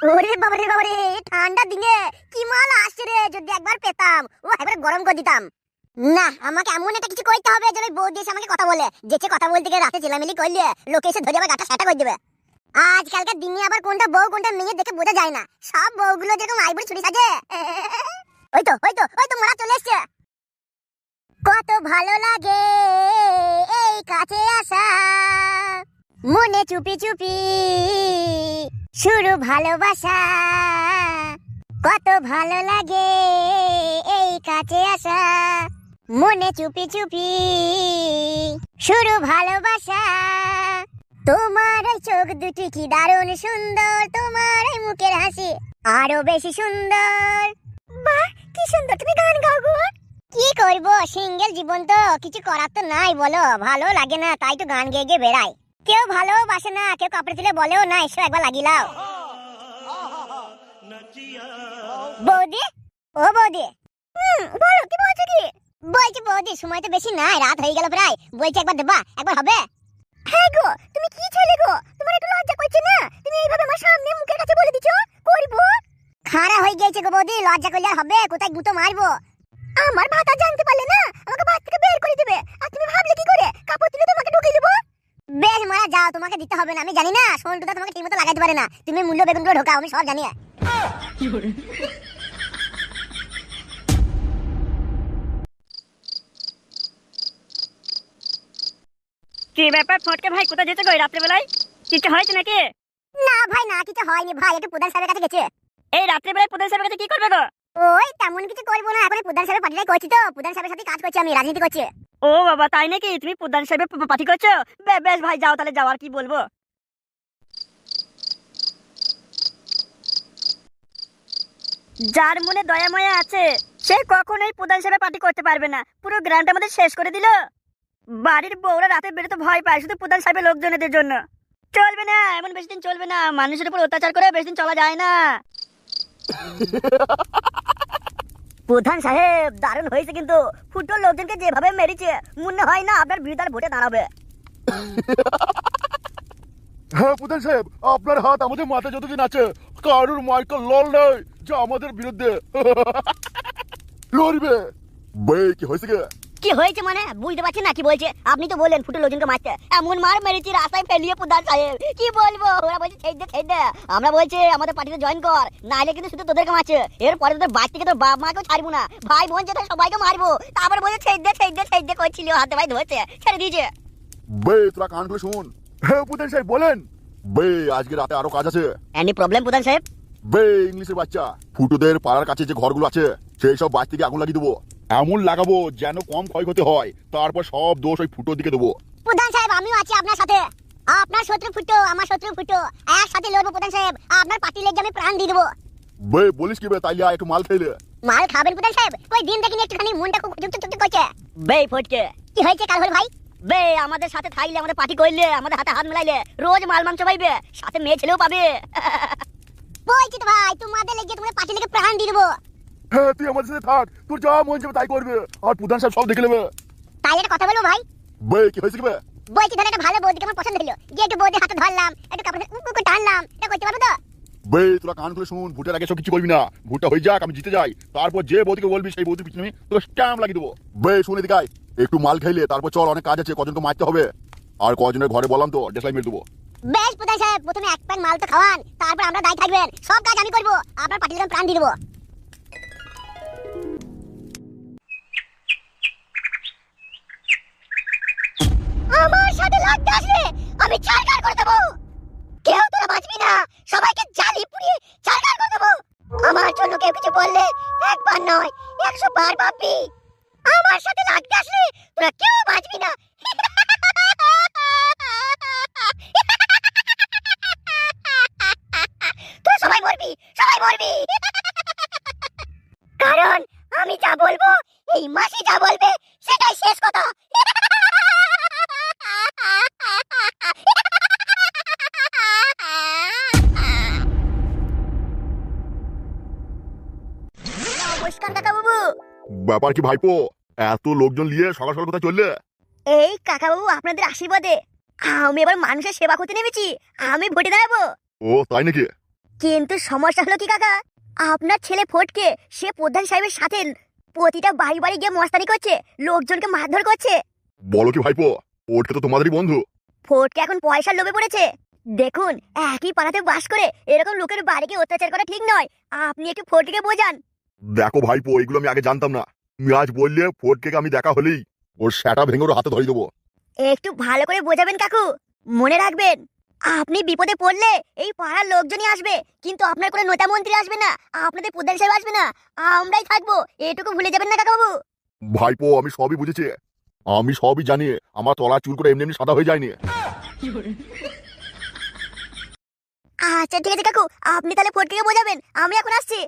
ওরে বাবারে বাবারে, ঠান্ডা দিনে কি মাল আসছে রে, যদি একবার পেতাম ও একবার গরম করে দিতাম। না, আমাকে এমন একটা কিছু করতে হবে যেন বৌদি এসে আমাকে কথা বলে, যেচে কথা বলতে গিয়ে রাতে চেলামিলি করলে লোকে এসে ধরে আবার গাটা সাটা করে দেবে। আজকালকার দিনে আবার কোনটা বউ কোনটা মেয়ে দেখে বোঝা যায় না, সব বউগুলো যেরকম আইবুড়ি ছুরি সাজে। ওই তো মোরা চলে এসছে। কত ভালো লাগে এই কাছে আসা, মনে চুপি চুপি শুরু ভালোবাসা। কত ভালো লাগে এই কাছে আসা, মনে চুপি চুপি শুরু ভালোবাসা। তোমার এই চোখ দুটি কি দারুণ সুন্দর, তোমার এই মুখের হাসি আরো বেশি সুন্দর। বাহ, কি সুন্দর তুমি গান গাও গো। কি করবো, সিঙ্গেল জীবন তো, কিছু করার তো নাই বলো, ভালো লাগে না তাই তো গান গেয়ে গিয়ে বেড়াই। কেউ ভালোবাসে না, কেউ কাপড় তুলে বলেও না এসো একবার লাগিলাও। বৌদি, ও বৌদি। বলো, কি বলছো কি? বলছি বৌদি, সময় তো বেশি নাই, রাত হয়ে গেল প্রায়, বলছি একবার দেবা, একবার হবে? হ্যাঁ গো, তুমি কি ছেলে গো, তোমার একটু লজ্জা করছে না? তুমি এইভাবে আমার সামনে মুখের কাছে বলে দিছো করবো। খাড়া হয়ে গেছে গো বৌদি, লজ্জা করলে আর হবে? কোথায় গুতো মারবো? আমার ভাতা জানতে পারলে না আমাকে বাড়ি থেকে বের করে দিবে, আর তুমি ভাবলে কি করে কাপড় তুলে তোমাকে ঢুকিয়ে দেবো? বেশ মারা যাও, তোমাকে দিতে হবে না, আমি জানি না সোনটুদা তোমাকে ঠিকমতো লাগাইতে পারে না, তুমি মূল্য বেগুনগুলো ঢোকাও, আমি সব জানি। কি ব্যাপার ফটকে ভাই, কোথায় যেতে কই রাত্রে বেলায়? কিছু হয়েছে নাকি? না ভাই, না কিছু হয়নি ভাই, একটু প্রধান সাহেবের কাছে গেছে। এই রাত্রে বেলায় প্রধান সাহেবের কাছে কি করবে গো? ওই তেমন কিছু করবো না, এখন প্রধান সাহেবের পার্টিটাই করছি, তো প্রধান সাহেবের সাথে কাজ করছি, আমি রাজনীতি করছি। ও বাবা, তাই নাকি? তুমি প্রধান সাহেবের পার্টি করছো? বেশ ভাই, যাও তাহলে, যাও, আর কি বলবো। যার মনে দয়া মায়া আছে সে কখনোই প্রধান সাহেবের পার্টি করতে পারবে না, পুরো গ্রামটা আমাদের শেষ করে দিল। বাড়ির বউরা রাতে বেরোতে ভয় পায় শুধু প্রধান সাহেবের লোকজনেদের জন্য। চলবে না, এমন বেশি দিন চলবে না, মানুষের উপর অত্যাচার করে বেশি দিন চলা যায় না। প্রধান সাহেব দারুণ হয়েছে, কিন্তু ফুটোর লোকজনকে যেভাবে মেরেছে মনে হয় না আপনার বিরুদ্ধে ভোটে দাঁড়াবে। হ্যাঁ প্রধান সাহেব, আপনার হাত আমাদের মাথায় যতদিন আছে কারুর মাইকেল লল নেই যে আমাদের বিরুদ্ধে লড়বে। বে কি হয়েছে গে? কি হয়েছে মানে বুঝতে পারছি না কি বলছে। আপনি তো বললেন ফুটো লোকজনকে মারতে, এমন মার মেরেছি রাস্তায় ফেলিয়ে প্রধান সাহেব, কি বলবো। ওরা বলছে ছেড়ে দে, আমরা বলছি আমাদের পার্টিতে জয়েন কর, নাইলে কিন্তু শুধু তোদেরকে মারছে, এরপরে তোদের বাড়ি থেকে তোর বাপ মাকেও ছাড়বো না, ভাই বোন যেটা সবাইকে মারবো। তারপরে বলছে ছেড়ে দে করছিল, হাতে ভাই ধরছে, ছেড়ে দিয়েছে। বে তোরা কান খুলে শুন। হ্যাঁ প্রধান সাহেব বলেন। বে আজকে রাতে আরো কাজ আছে। এনি প্রবলেম প্রধান সাহেব? বে ইংলিশের বাচ্চা, ফুটোদের পাড়ার কাছে যে ঘরগুলো আছে সেই সব বাড়ি থেকে আগুন লাগিয়ে দেবো, এমন লাগাবো যেন কম ক্ষয়ক্ষতি হয়, তারপর সব দোষ ওই ফুটোর দিকে দেবো। প্রধান সাহেব আমিও আছি আপনার সাথে, আপনার শত্রু ফুটো আমার শত্রু ফুটো, একসাথে লড়বো প্রধান সাহেব, আপনার পার্টি লেগে আমি প্রাণ দিয়ে দেবো। বে বলিস কি বে, তাইলে একটু মাল খেলে। মাল খাবেন প্রধান সাহেব? কই দিন দেখিনি একটুখানি মনটা খুব যুক্ত করছে। বে ফটকে, কি হয়েছে কাল হল ভাই? বে আমাদের সাথে থাকলে, আমাদের পার্টি করলে, আমাদের হাতে হাত মেলাইলে রোজ মাল মাংস পাইবে, সাথে মেয়ে ছেলেও পাবে। বলছি তো ভাই, তোমাদের লেগে তোমাদের পার্টি লেগে প্রাণ দিয়ে দেবো। হ্যাঁ তুই আমাদের সাথে থাক, তোর যা মন যাবে তাই করবে, আর প্রধান সাহেব সব দেখে নেবে। তাই একটা কথা বলবো ভাই? বে কি হয়েছে কি বে? বলছি ধর একটা ভালো বৌদিকে আমার পছন্দ হলো, গিয়ে একটু বৌদির হাতে ধরলাম, একটু কাপড় টানলাম, এটা করতে পারবো তো? বে তোরা কান খুলে শুন, ভোটের আগে সব কিছু করবি না, ভোটটা হয়ে যাক, আমি জিতে যাই, তারপর যে বৌদিকে বলবি সেই বৌদির পিছনে আমি তোকে স্ট্যাম্প লাগিয়ে দেবো। বে শুনে দিকে আয়, একটু মাল খাইলে তারপর চল, অনেক কাজ আছে, কজনকে মারতে হবে, আর কজনের ঘরে বললাম তো ডেসলাই মেরে দেবো। বেশ প্রধান সাহেব, প্রথমে এক প্যান মাল তো খাওয়ান, তারপর আমরা দায়ী থাকবেন, সব কাজ আমি করবো, আপনার পার্টি লেগে প্রাণ দিয়ে দেবো। আমার সাথে লাগতে আসলে আমি ছাড়খাড় করে দেবো, কেউ তোরা বাঁচবি না, সবাইকে জ্বালি পুড়িয়ে ছাড়খাড় করে দেবো। আমার জন্য কেউ কিছু বললে একবার নয় 100 বার ভাববি, আমার সাথে লাগতে আসলে তোরা কেউ বাঁচবি না। তোরা সবাই মরবি, সবাই মরবি, কারণ আমি যা বলবো, এই মাসি যা বলবে সেটাই শেষ কথা। নমস্কার কাকা বাবু। ব্যাপার কি ভাইপো, এত লোকজন নিয়ে সকাল সকাল কোথায় চললে? এই কাকা বাবু আপনাদের আশীর্বাদে আমি এবার মানুষের সেবা করতে নেমেছি, আমি ভোটে দাঁড়াবো। ও তাই নাকি? কিন্তু সমস্যা হলো কি কাকা, আপনার ছেলে ফটকে সে প্রধান সাহেবের সাথে প্রতিটা বাড়ি বাড়ি গিয়ে মস্তানি করছে, লোকজনকে মারধর করছে। বলো কি ভাইপো, ওটা তো তোমাদেরই বন্ধু। ফটকে এখন পয়সার লোভে পড়েছে। দেখুন, একই পাড়াতে বাস করে এরকম লোকের বাড়িকে অত্যাচার করা ঠিক নয়। আপনি একটু ফটকে বোঝান। দেখো ভাইপো, এগুলো আমি আগে জানতাম না। তুমি আজ বললে ফটকে আমি দেখা হলেই ওর সেটা ভেঙে ওর হাতে ধরে দেবো। একটু ভালো করে বোঝাবেন কাকু। মনে রাখবেন, আপনি বিপদে পড়লে এই পাড়ার লোকজনই আসবে, কিন্তু আপনার কোনো নেতা মন্ত্রী আসবে না, আপনাদের প্রধান সাহেব আসবে না, আমরাই থাকবো। এটুকু ভুলে যাবেন না কাকাবাবু। ভাইপো আমি সবই বুঝেছি, আমি সবই জানি। আমার তলা চুল করে এমনি এমনি সাদা হয়ে যায়নি। আচ্ছা ঠিক আছে কাকু, আপনি তাহলে ফটকে বোঝাবেন, আমি এখন আসছি।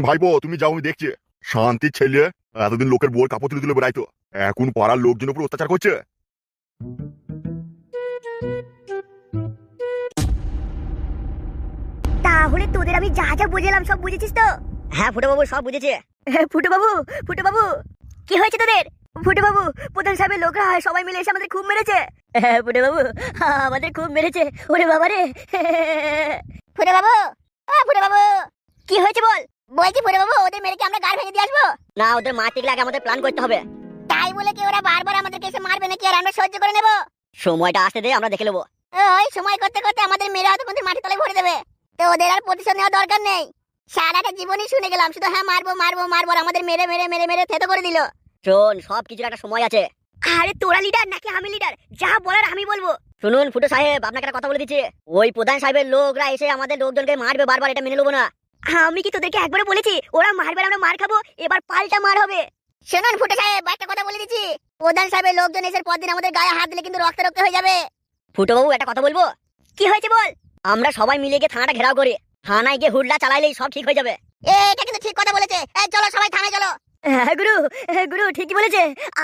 ভাইপো তুমি যাও, আমি দেখছি। শান্তির ছেলে এতদিন লোকের বউর কাপড় তুলে তুলে বেড়াইতো, এখন পাড়ার লোকজন উপর অত্যাচার করছে। তাহলে তোদের আমি যা যা বুঝলাম সব বুঝেছিস তো? হ্যাঁ ফুটো বাবু, সব বুঝেছে। ফুটো বাবু, ফুটো বাবু, কি হয়েছে তোদের? ফুটো বাবু, প্রধান সাহেবের লোকরা সবাই মিলে এসে আমাদের খুব মেরেছে। হ্যাঁ ফুটো বাবু, আমাদের খুব মেরেছে। ওরে বাবা রে। ফুটো বাবু, ও ফুটো বাবু, কি হয়েছে বল। বলছি ফুটো বাবু, ওদের মেরে কি আমরা গাড় ভেঙে দিয়ে আসবো? না, ওদের মারতে গেলে আগে আমাদের প্ল্যান করতে হবে। তাই বলে কি ওরা বারবার আমাদেরকে এসে মারবে নাকি আর আমরা সহ্য করে নেবো? সময়টা আসতে দে, আমরা দেখে নেবো। ওই সময় করতে করতে আমাদের মেরে হয়তো কোনদিন মাটি তলায় ভরে দেবে। তো ওদের আর প্রতিশোধ নেওয়ার দরকার নেই। সারাটা জীবনই শুনে গেলাম শুধু হ্যাঁ মারবো মারবো মারবো, আর আমাদের মেরে মেরে মেরে মেরে থেতো করে দিল। শোন, সব কিছুর একটা সময় আছে। আরে তোরা লিডার নাকি আমি লিডার? যা বলার আমি বলবো। শুনুন ফুটো সাহেব, আপনাকে একটা কথা বলে দিচ্ছি। ওই প্রধান সাহেবের লোকরা এসে আমাদের লোকজনকে মারবে বারবার, এটা মেনে নেবো না। আমি কি তোদেরকে একবারে বলেছি ওরা মারবে আর আমরা মার খাবো? এবার পাল্টা মার হবে। শুনুন ফুটে সাহেব, একটা কথা বলে দিচ্ছি, প্রধান সাহেবের লোকজন এসে পরদিন আমাদের গায়ে হাত দিলে কিন্তু রক্ত রক্ত হয়ে যাবে। ফুটো বাবু, একটা কথা বলবো? কি হয়েছে বল। আমরা সবাই মিলে গিয়ে থানাটা ঘেরাও করি, থানায় গিয়ে হুডলা চালাইলেই সব ঠিক হয়ে যাবে। এটা কিন্তু ঠিক কথা বলেছে। এই চলো সবাই থানায় চলো। হ্যাঁ গুরু, গুরু ঠিকই বলেছে।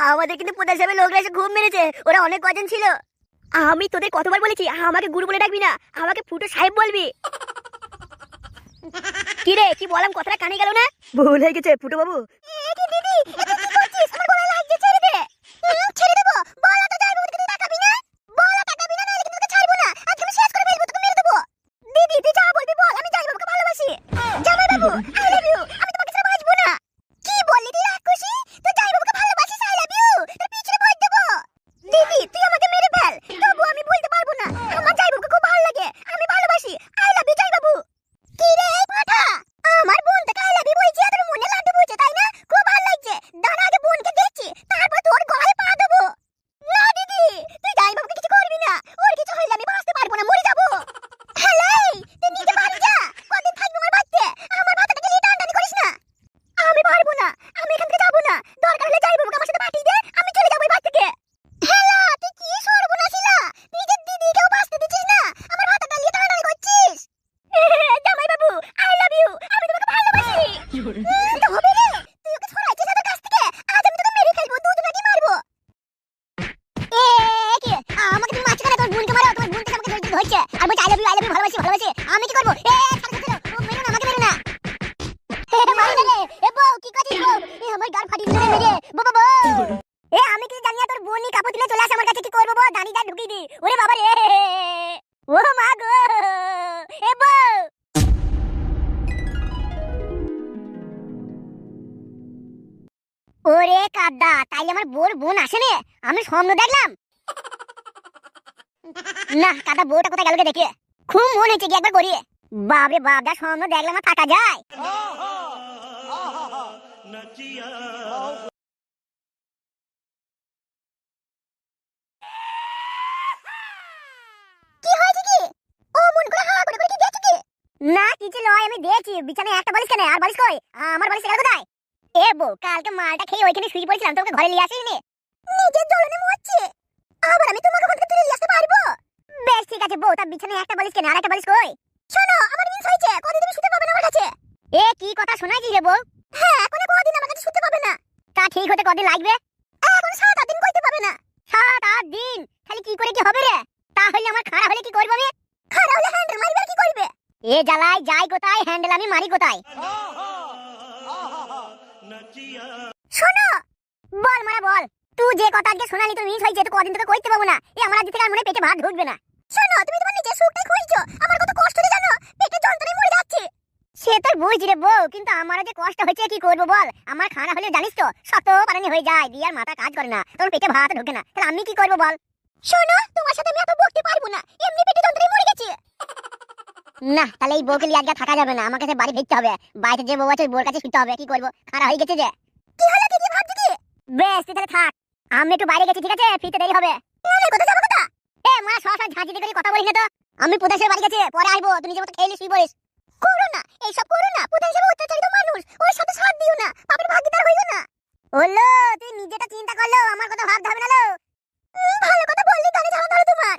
আমাদের কিন্তু প্রধান সাহেবের লোকরা এসে ঘুম মেরেছে, ওরা অনেক কজন ছিল। আমি তোদের কতবার বলেছি আমাকে গুরু বলে ডাকবি না, আমাকে ফুটো সাহেব বলবি। কি রে, কি বললাম কথাটা কানে গেল না? ভুল হয়ে গেছে ফুটো বাবু। দিদি, এটা কি করছিস? আমার গলায় লাগছে, ছেড়ে দে। ছেড়ে দেবো? বলা তো যাইবো, ওদিকে তুই তাকাবি না। বলা তাকাবি না, নাহলে কিন্তু তোকে ছাড়বো না। আজকে আমি শেষ করে ফেলবো, তোকে মেরে দেবো। দিদি তুই যা বলবি বল, আমি জামাই বাবুকে ভালোবাসি। জামাই বাবু আই লাভ ইউ, আমি তোমাকে ছাড়া বাঁচবো না। কি বললি তুই রাক্ষসী? তুই জামাই বাবুকে ভালোবাসিস, আই লাভ ইউ, তোর পিছনে ভর দেবো। দিদি তুই আমাকে মেরে ফেল, তবু আমি বলতে পারবো না। আমার জামাই বাবুকে খুব ভালো লাগে, আমি ভালোবাসি, আই লাভ ইউ জামাই বাবু। কি রে এই পাঠা, আমার বোনটাকে আই লাভ ইউ বলছি, আর তোর মনে লাড্ডু বলছে তাই না? খুব ভালো লাগছে, দাঁড়া আগে বোনকে দেখছি, তারপর তোর গলায় পা দেবো। না দিদি, তুই জামাই বাবুকে কিছু করবি না, ওর কিছু হইলে আমি বাঁচতে পারবো না, মরে যাবো। হ্যালো, তুই নিজে বাড়ি যা, কদিন থাকবি আমার বাড়িতে, আমার মাথাটাকে নিয়ে টানটানি করিস না। আমি পারবো না, আমি এখান থেকে যাবো না, দরকার হলে জামাই বাবুকে আমার সাথে পাঠিয়ে দে, আমি চলে যাবো এই বাড়ি থেকে। হ্যালো, তুই কি সর্বনাশীলা, নিজের দিদিকেও বাঁচতে দিচ্ছিস না, আমার মাথাটা নিয়ে টানটানি করছিস। জামাই বাবু আই লাভ ইউ, আমি তোমাকে ভালোবাসি। তো হবে রে, তুই ওকে ছড়াইছিস আমার কাছ থেকে, আজ আমি তোকে মেরে ফেলবো, দুজনকেই মারবো। এ কি, আমাকে তুমি মারছো কেন? তোর বোনকে মারো, তোমার বোনকে আমাকে ধরছে আর বলছে আই লাভ ইউ ভালোবাসি ভালোবাসি। আমি কি করবো? ছাড়ো ছাড়ো, ও মেরো না, আমাকে মেরো না। মারো না রে, এ বউ কি করছিস বউ? আমার গাল ফাটিয়ে দিলে মেরে, বউ বউ বউ। আমি কিছু জানি না, তোর বোন নিয়ে কাপড় তুলে চলে আসে আমার কাছে, কি করবো বল? দানি যা ঢুকিয়ে দি। ওরে বাবা রে, ও মা গো, এ বউ। ওরে কাদা, তাইলে আমার বোর বোন আসেনি, আমি স্বপ্ন দেখলাম। না কাদা, বউটা কোথায় গেল কে দেখে? খুব মন হয়েছে কি একবার করি। বাপরে বাপ, যা স্বপ্ন দেখলাম আর থাকা যায়। কি হয়েছে কি? ও মন করে হা করে কি দেখছো কি? না কিছু লয়, আমি দেখছি বিছানায় একটা বালিশ কেন, আর বালিশ কই? আমার বালিশ গেল কোথায়? এ বউ, কালকে মালটা খেয়ে ওইখানে শুয়ে পড়েছিলাম, তোকে ঘরে নিয়ে আসিনি। নিজের জ্বলনে মরছে, আবার আমি তোমাকে ওখান থেকে তুলে নিয়ে আসতে পারবো? বেশ ঠিক আছে বউ, তার বিছানায় একটা বালিশ কেন, আর একটা বালিশ কই? শোনো, আমার মিস হয়েছে, কদিন তুমি শুতে পাবে না আমার কাছে। এ কি কথা শোনাইছিস রে বউ? হ্যাঁ, এখন কদিন আমার কাছে শুতে পাবে না। তা ঠিক হতে কদিন লাগবে? এখন 7-8 দিন কইতে পাবে না। 7-8 দিন? তাহলে কি করে কি হবে রে? তাহলে আমার খারাপ হলে কি করব আমি? খারাপ হলে হ্যান্ডেল মারবে, কি করবে? এ জ্বালাই যাই কোথায়, হ্যান্ডেল আমি মারি কোথায়? শোনো, বল মারা বল, তুই যে কথা আজকে শোনালি তো মিস হয়েছে, তো কদিন তোকে কইতে পাবো না। এই আমার আজ থেকে আর মনে পেটে ভাত ঢুকবে না। শোনো, তুমি তোমার নিজের সুখটাই খুঁজছো, আমার কত কষ্ট রে জানো, পেটে যন্ত্রণায় মরে যাচ্ছি। বুঝছি রে বউ, কিন্তু আমারও যে কষ্ট হচ্ছে, কি করবো বল। আমার খানা হলে জানিস তো শত পারানি হয়ে যায়, দিয়ে আর মাথা কাজ করে না, তোর পেটে ভাত ঢোকে না, তাহলে আমি কি করবো বল। শোনো, তোমার সাথে আমি এত বকতে পারবো না, এমনি পেটে যন্ত্রণায় মরে গেছি। না, তাহলে এই বউকে নিয়ে আজকে থাকা যাবে না, আমাকে সে বাড়ি ফিরতে হবে। বাড়িতে যে বউ আছে ওই বউর কাছে শুতে হবে, কি করবো, খারাপ হয়ে গেছে যে। কি হলো দিদি, ভাবছি কি? বেশ, তুই তাহলে থাক, আমি একটু বাইরে গেছি, ঠিক আছে, ফিরতে দেরি হবে। কোথায় যাবো কথা? এ মা, সব ঝাঁঝি দিয়ে কথা বলিস না তো। আমি প্রধানের বাড়ি গেছে, পরে আসবো, তুই নিজের মতো খেয়ে শুই পড়িস। করো না, এইসব করো না, প্রধান হিসেবে অত্যাচারিত মানুষ, ওর সাথে সাথ দিও না, পাপের ভাগিদার হইও না। হলো, তুই নিজেটা চিন্তা করলো, আমার কথা ভাবতে হবে না লো। ভালো কথা বললি, কানে ঝাড়া ধরে তোমার।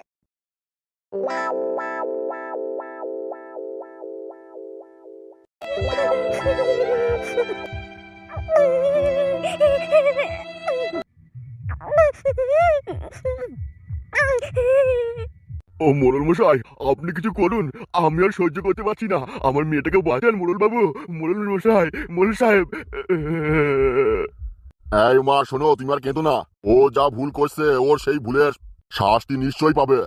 ও মোড়ল মশাই, আপনি কিছু করুন, আমি আর সহ্য করতে পারছি না, আমার মেয়েটাকে বাঁচান মোড়ল বাবু, মোড়ল মশাই, মোড়ল সাহেব। এই মা শোনো, তুমি আর কেঁদো না, ও যা ভুল করছে ওর সেই ভুলের শাস্তি নিশ্চয়ই পাবে।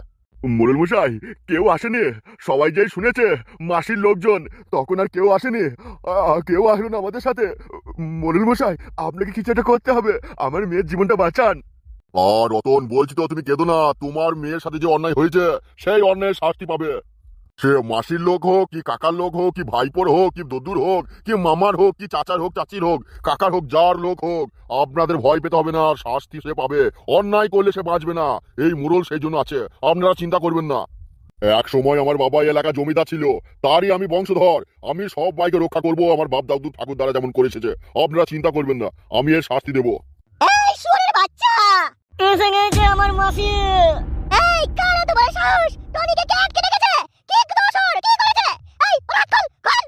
মোড়ল মশাই, কেউ আসেনি, সবাই যে শুনেছে মাসির লোকজন, তখন আর কেউ আসেনি, কেউ আসলো না আমাদের সাথে। মোড়ল মশাই, আপনাকে কিছু একটা করতে হবে, আমার মেয়ের জীবনটা বাঁচান। আর রতন, বলছি তো তুমি কেঁদো না, তোমার মেয়ের সাথে যে অন্যায় হয়েছে সেই অন্যায়ের শাস্তি পাবে। সে মাসির লোক হোক, কি কাকার লোক হোক, কি ভাইপোর হোক, কি দদ্দুর হোক, কি মামার হোক, কি চাচার হোক, চাচির হোক, কাকার হোক, যার লোক হোক, আপনাদের ভয় পেতে হবে না, শাস্তি সে পাবে। অন্যায় করলে সে বাঁচবে না, এই মুরল সেই জন্য আছে, আপনারা চিন্তা করবেন না। এক সময় আমার বাবা এই এলাকা জমিদার ছিল, তারই আমি বংশধর, আমি সব ভাইকে রক্ষা করব, আমার বাপ দাদু ঠাকুর দ্বারা যেমন করেছে। আপনারা চিন্তা করবেন না, আমি এর শাস্তি দেবো। এই শুয়োরের বাচ্চা, এসে গেছে আমার মাসি। এই কারা তোমার সাহস, টনিকে কে আটকে রেখেছে? কে দোষর, কি করেছে? এই রাত কল।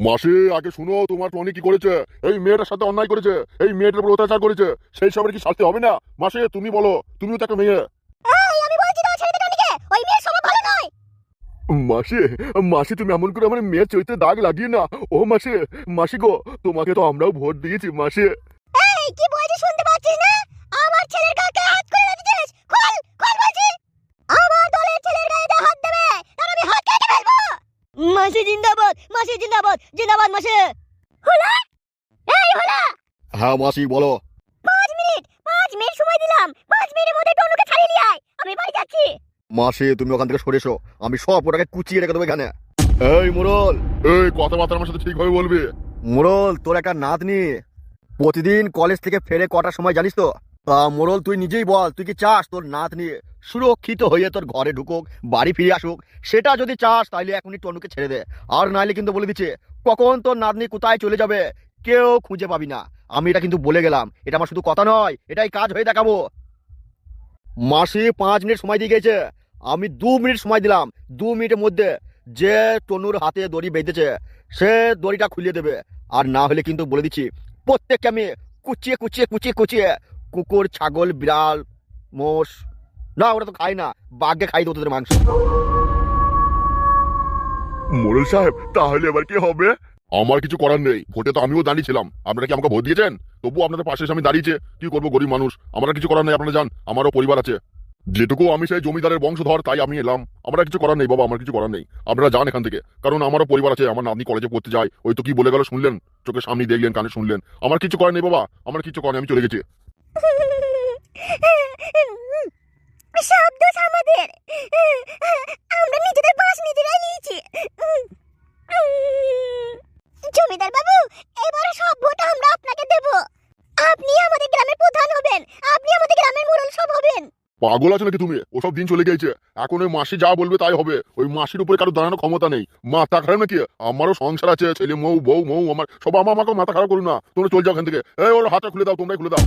মাসি, আগে শুনো, তোমার টনি কি করেছে? এই মেয়েটার সাথে অন্যায় করেছে, এই মেয়েটার উপর অত্যাচার করেছে, সেই সবের কি শাস্তি হবে না? মাসি, তুমি বলো, তুমিও তো একটা মেয়ে। এই আমি বলছি তো, ছেড়ে দে টনিকে, ওই মেয়ে সব ভালো নয়। মাসি, মাসি, তুমি এমন করে আমার মেয়ের চরিত্রে দাগ লাগিয়ে না। ও মাসি, মাসি গো, তোমাকে তো আমরাও ভোট দিয়েছি মাসি। এই কি বলছিস, শুনতে পাচ্ছিস না? আমার ছেলের গায়ে হাত করে দিয়েছিস, খোল বলছি। আমার দলের ছেলের গায়ে হাত দেবে, তার আমি হাত কেটে ফেলবো। মাসি জিন্দাবাদ, মাসি জিন্দাবাদ, জিন্দাবাদ মাসি। হলো, এই হলো। হ্যাঁ মাসি, বলো। 5 মিনিট সময় দিলাম, 5 মিনিটের মধ্যে টনুকে ছাড়িয়ে নিয়ে আয়, আমি বাড়ি যাচ্ছি। মাসি, তুমি ওখান থেকে সরে এসো, আমি সব ওটাকে কুচিয়ে রেখে দেবো এখানে। এই মোড়ল, এই কথাবার্তা আমার সাথে ঠিকভাবে বলবি। মোড়ল, তোর একটা নাতনি প্রতিদিন কলেজ থেকে ফেরে কটার সময় জানিস তো? তা মোড়ল, তুই নিজেই বল, তুই কি চাস তোর নাতনি সুরক্ষিত হয়ে তোর ঘরে ঢুকুক, বাড়ি ফিরে আসুক? সেটা যদি চাস তাহলে এখনই টনুকে ছেড়ে দে, আর নাইলে কিন্তু বলে দিচ্ছে কখন তোর নাতনি কোথায় চলে যাবে কেউ খুঁজে পাবি না। আমি এটা কিন্তু বলে গেলাম, এটা আমার শুধু কথা নয়, এটাই কাজ হয়ে দেখাবো। মাসি 5 মিনিট সময় দিয়ে গেছে, আমি 2 মিনিট সময় দিলাম, 2 মিনিটের মধ্যে যে টনুর হাতে দড়ি বেঁধেছে সে দড়িটা খুলিয়ে দেবে, আর না হলে কিন্তু বলে দিচ্ছি প্রত্যেককে আমি কুচিয়ে কুচিয়ে কুচিয়ে কুচিয়ে কুকুর, ছাগল, বিড়াল, মোষ, না ওরা তো খাই না, বাঘকে খাই দেবো তোদের মাংস। মোড়ল সাহেব, তাহলে এবার কি হবে? আমার কিছু করার নেই, ভোটে তো আমিও দাঁড়িয়েছিলাম, আপনারা কি আমাকে ভোট দিয়েছেন? তবু আপনাদের পাশে এসে আমি দাঁড়িয়েছে, কি করবো, গরিব মানুষ, আমার কিছু করার নেই, আপনারা জান, আমারও পরিবার আছে, যেটুকু আমি সেই জমিদারের বংশধর তাই আমি এলাম, আমরা কিছু করার নেই বাবা, আমার কিছু করার নেই, আপনারা যান এখান থেকে, কারণ আমারও পরিবার আছে, আমার নাতনি কলেজে পড়তে যায়, ওই তো কি বলে গেল শুনলেন, চোখের সামনে দেখলেন, কানে শুনলেন, আমার কিছু করার নেই বাবা, আমার কিছু করার নেই, আমি চলে গেছি। সব দোষ আমাদের, আমরা নিজেদের বাস নিজেরাই নিয়েছি। জমিদার বাবু, এবারে সব ভোট আমরা আপনাকে দেব, আপনি আমাদের গ্রামের প্রধান হবেন, আপনি আমাদের গ্রামের মোড়ল সব হবেন। পাগল আছে নাকি তুমি? ওসব দিন চলে গেছে, এখন ওই মাসি যা বলবে তাই হবে, ওই মাসির উপরে কারো দাঁড়ানোর ক্ষমতা নেই। মাথা খারাপ নাকি? আমারও সংসার আছে, ছেলে মৌ, বউ মৌ, আমার সব, আমাকে মাথা খারাপ করুন না, তোমরা চল যাও এখান থেকে। এই ওর হাতটা খুলে দাও, তোমরাই খুলে দাও।